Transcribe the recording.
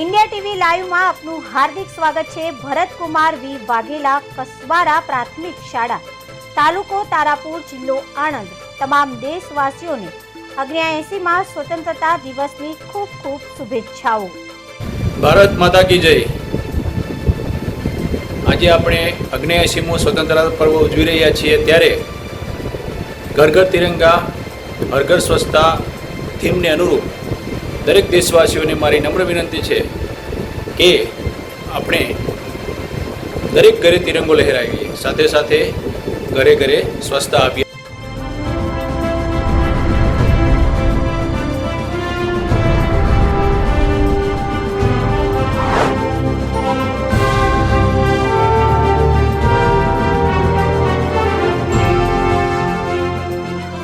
India TV live में आपनु हार्दिक स्वागत है। भरत कुमार वी वाघेला कसबारा प्राथमिक शाळा तालुको तारापुर जिल्लो आणंद तमाम देशवासीओं ने 79 स्वतंत्रता दिवस की खूब खूब शुभेच्छाओं। भारत माता की जय। आज આપણે 79મો સ્વતંત્રતા પર્વ ઉજવી રહ્યા છીએ ત્યારે ઘર ઘર તિરંગા હર ઘર સ્વચ્છતા થીમને અનુરૂપ દરેક દેશવાસીઓને મારી નમ્ર વિનંતી છે કે આપણે દરેક ઘરે તિરંગો લહેરાવીએ, સાથે સાથે ઘરે ઘરે સ્વચ્છતા અભિયાન